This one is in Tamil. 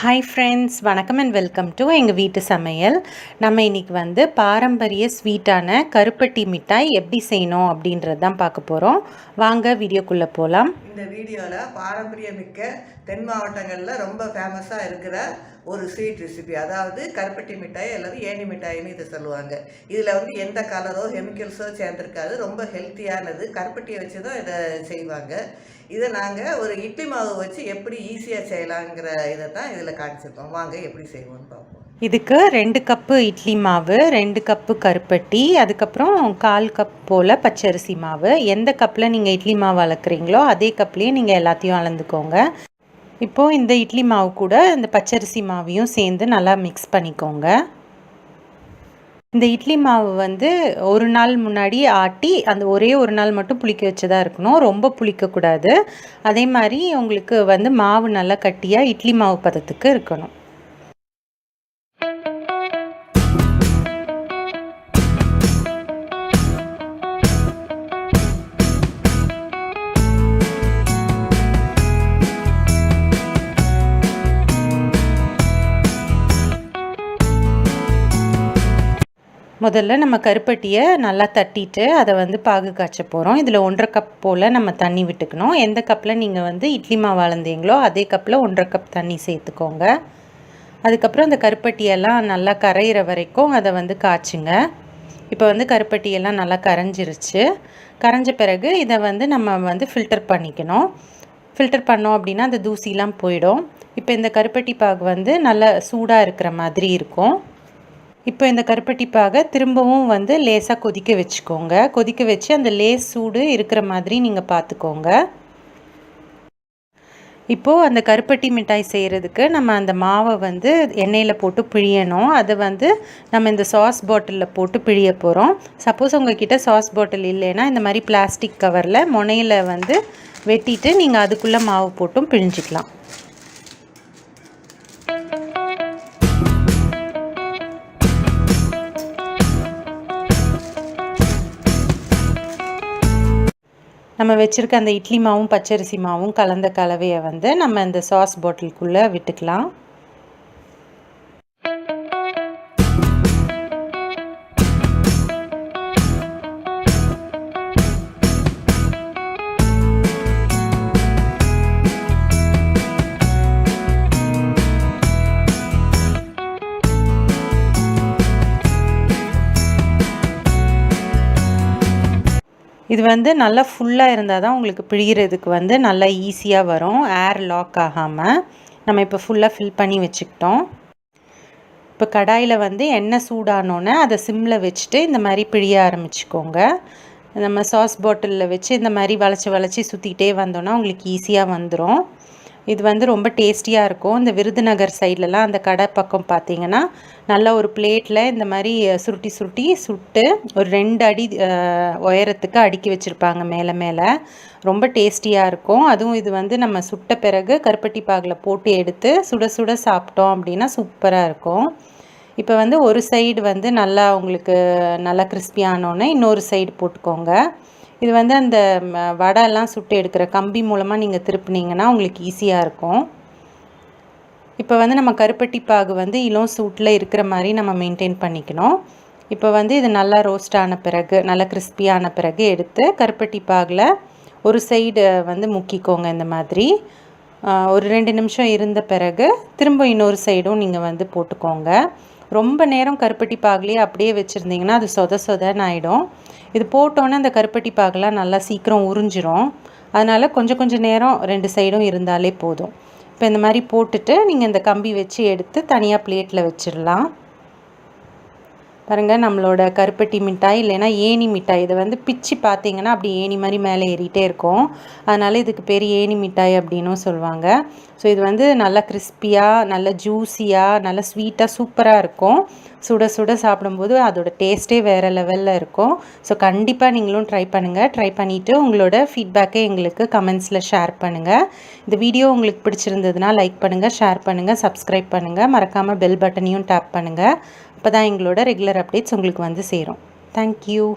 ஹாய் ஃப்ரெண்ட்ஸ், வணக்கம் அண்ட் வெல்கம் டு எங்கள் வீட்டு சமையல். நம்ம இன்றைக்கி வந்து பாரம்பரிய ஸ்வீட்டான கருப்பட்டி மிட்டாய் எப்படி செய்யணும் அப்படின்றது தான் பார்க்க போகிறோம். வாங்க வீடியோக்குள்ளே போகலாம். இந்த வீடியோவில் பாரம்பரியமிக்க தென் மாவட்டங்களில் ரொம்ப ஃபேமஸாக இருக்கிற ஒரு ஸ்வீட் ரெசிபி, அதாவது கருப்பட்டி மிட்டாய் அல்லது ஏணி மிட்டாயின்னு இதை சொல்லுவாங்க. இதில் வந்து எந்த கலரோ கெமிக்கல்ஸோ சேர்ந்துருக்காது. ரொம்ப ஹெல்த்தியானது. கருப்பட்டியை வச்சு தான் இதை செய்வாங்க. இதை நாங்கள் ஒரு இட்லி மாவு வச்சு எப்படி ஈஸியாக செய்யலாங்கிற இதை தான் இதில் காமிச்சிருக்கோம். வாங்க எப்படி செய்வோம்னு பார்ப்போம். இதுக்கு 2 கப்பு இட்லி மாவு, 2 கப்பு கருப்பட்டி, அதுக்கப்புறம் 1/4 கப் போல் பச்சரிசி மாவு. எந்த கப்பில் நீங்கள் இட்லி மாவு அளக்குறீங்களோ அதே கப்லேயே நீங்கள் எல்லாத்தையும் அளந்துக்கோங்க. இப்போது இந்த இட்லி மாவு கூட இந்த பச்சரிசி மாவையும் சேர்ந்து நல்லா மிக்ஸ் பண்ணிக்கோங்க. இந்த இட்லி மாவு வந்து ஒரு நாள் முன்னாடி ஆட்டி அந்த ஒரே ஒரு நாள் மட்டும் புளிக்க வச்சதாக இருக்கணும். ரொம்ப புளிக்கக்கூடாது. அதே மாதிரி உங்களுக்கு வந்து மாவு நல்லா கட்டியாக இட்லி மாவு பதத்துக்கு இருக்கணும். முதல்ல நம்ம கருப்பட்டியை நல்லா தட்டிட்டு அதை வந்து பாகு காய்ச்ச போகிறோம். இதில் 1/2 கப் போல் நம்ம தண்ணி விட்டுக்கணும். எந்த கப்பில் நீங்கள் வந்து இட்லி மாவு அளந்தீங்களோ அதே கப்பில் 1/2 கப் தண்ணி சேர்த்துக்கோங்க. அதுக்கப்புறம் அந்த கருப்பட்டியெல்லாம் நல்லா கரையிற வரைக்கும் அதை வந்து காய்ச்சுங்க. இப்போ வந்து கருப்பட்டியெல்லாம் நல்லா கரைஞ்சிருச்சு. கரைஞ்ச பிறகு இதை வந்து நம்ம வந்து ஃபில்டர் பண்ணிக்கணும். ஃபில்டர் பண்ணோம் அப்படின்னா அந்த தூசிலாம் போயிடும். இப்போ இந்த கருப்பட்டி பாகு வந்து நல்லா சூடாக இருக்கிற மாதிரி இருக்கும். இப்போ இந்த கருப்பட்டி பாகை திரும்பவும் வந்து லேசாக கொதிக்க வச்சுக்கோங்க. கொதிக்க வச்சு அந்த லேஸ் சூடு இருக்கிற மாதிரி நீங்கள் பார்த்துக்கோங்க. இப்போது அந்த கருப்பட்டி மிட்டாய் செய்கிறதுக்கு நம்ம அந்த மாவை வந்து எண்ணெயில் போட்டு பிழியணும். அதை வந்து நம்ம இந்த சாஸ் பாட்டிலில் போட்டு பிழிய போகிறோம். சப்போஸ் உங்கள்கிட்ட சாஸ் பாட்டில் இல்லைன்னா இந்த மாதிரி பிளாஸ்டிக் கவரில் முனையில் வந்து வெட்டிட்டு நீங்கள் அதுக்குள்ளே மாவு போட்டும் பிழிஞ்சிக்கலாம். நம்ம வச்சுருக்க அந்த இட்லி மாவும் பச்சரிசி மாவும் கலந்த கலவையை வந்து நம்ம இந்த சாஸ் பாட்டிலுக்குள்ளே விட்டுக்கலாம். இது வந்து நல்லா ஃபுல்லாக இருந்தால் தான் உங்களுக்கு பிழிகிறதுக்கு வந்து நல்லா ஈஸியாக வரும், ஏர் லாக் ஆகாமல். நம்ம இப்போ ஃபுல்லாக ஃபில் பண்ணி வச்சுக்கிட்டோம். இப்போ கடாயில் வந்து எண்ணெய் சூடானோன்னே அதை சிம்மில் வச்சுட்டு இந்த மாதிரி பிழிய ஆரம்பிச்சுக்கோங்க. நம்ம சாஸ் பாட்டிலில் வச்சு இந்த மாதிரி வளைச்சி சுற்றிக்கிட்டே வந்தோன்னா உங்களுக்கு ஈஸியாக வந்துடும். இது வந்து ரொம்ப டேஸ்டியாக இருக்கும். இந்த விருதுநகர் சைட்லலாம் அந்த கடை பக்கம் பார்த்தீங்கன்னா நல்லா ஒரு பிளேட்டில் இந்த மாதிரி சுட்டு ஒரு 2 அடி உயரத்துக்கு அடுக்கி வச்சுருப்பாங்க மேலே. ரொம்ப டேஸ்டியாக இருக்கும். அதுவும் இது வந்து நம்ம சுட்ட பிறகு கருப்பட்டி பாகில் போட்டு எடுத்து சுட சாப்பிட்டோம் அப்படின்னா சூப்பராக இருக்கும். இப்போ வந்து ஒரு சைடு வந்து நல்லா உங்களுக்கு நல்லா கிறிஸ்பியானோன்னே இன்னொரு சைடு போட்டுக்கோங்க. இது வந்து அந்த வடைலாம் சுட்டு எடுக்கிற கம்பி மூலமாக நீங்கள் திருப்பினீங்கன்னா உங்களுக்கு ஈஸியாக இருக்கும். இப்போ வந்து நம்ம கருப்பட்டி பாகு வந்து இளம் சூட்டில் இருக்கிற மாதிரி நம்ம மெயின்டைன் பண்ணிக்கணும். இப்போ வந்து இது நல்லா ரோஸ்ட் ஆன பிறகு நல்லா கிறிஸ்பியான பிறகு எடுத்து கருப்பட்டி பாகில் ஒரு சைடு வந்து முக்கிக்கோங்க. இந்த மாதிரி ஒரு 2 நிமிஷம் இருந்த பிறகு திரும்ப இன்னொரு சைடும் நீங்கள் வந்து போட்டுக்கோங்க. ரொம்ப நேரம் கருப்பட்டி பாகுலேயே அப்படியே வச்சுருந்தீங்கன்னா அது சொதன்னு ஆகிடும். இது போட்டோன்னே அந்த கருப்பட்டி பாகுலாம் நல்லா சீக்கிரம் உறிஞ்சிரும். அதனால் கொஞ்சம் நேரம் 2 சைடும் இருந்தாலே போதும். இப்போ இந்த மாதிரி போட்டுட்டு நீங்கள் இந்த கம்பி வச்சு எடுத்து தனியாக பிளேட்டில் வச்சிடலாம். பாருங்கள், நம்மளோட கருப்பட்டி மிட்டாய் இல்லைன்னா ஏணி மிட்டாய். இதை வந்து பிச்சு பார்த்தீங்கன்னா அப்படி ஏணி மாதிரி மேலே ஏறிட்டே இருக்கும். அதனால் இதுக்கு பேர் ஏணி மிட்டாய் அப்படின்னும் சொல்லுவாங்க. ஸோ இது வந்து நல்லா கிறிஸ்பியாக நல்லா ஜூஸியாக நல்லா ஸ்வீட்டாக சூப்பராக இருக்கும். சுட சாப்பிடும்போது அதோட டேஸ்ட்டே வேறு லெவலில் இருக்கும். ஸோ கண்டிப்பாக நீங்களும் ட்ரை பண்ணுங்கள். ட்ரை பண்ணிவிட்டு உங்களோட ஃபீட்பேக்கை எங்களுக்கு கமெண்ட்ஸில் ஷேர் பண்ணுங்கள். இந்த வீடியோ உங்களுக்கு பிடிச்சிருந்ததுன்னா லைக் பண்ணுங்கள், ஷேர் பண்ணுங்கள், சப்ஸ்கிரைப் பண்ணுங்கள். மறக்காமல் பெல் பட்டனையும் டேப் பண்ணுங்கள். அப்போ தான் எங்களோட ரெகுலர் அப்டேட்ஸ் உங்களுக்கு வந்து சேரும். தேங்க்யூ.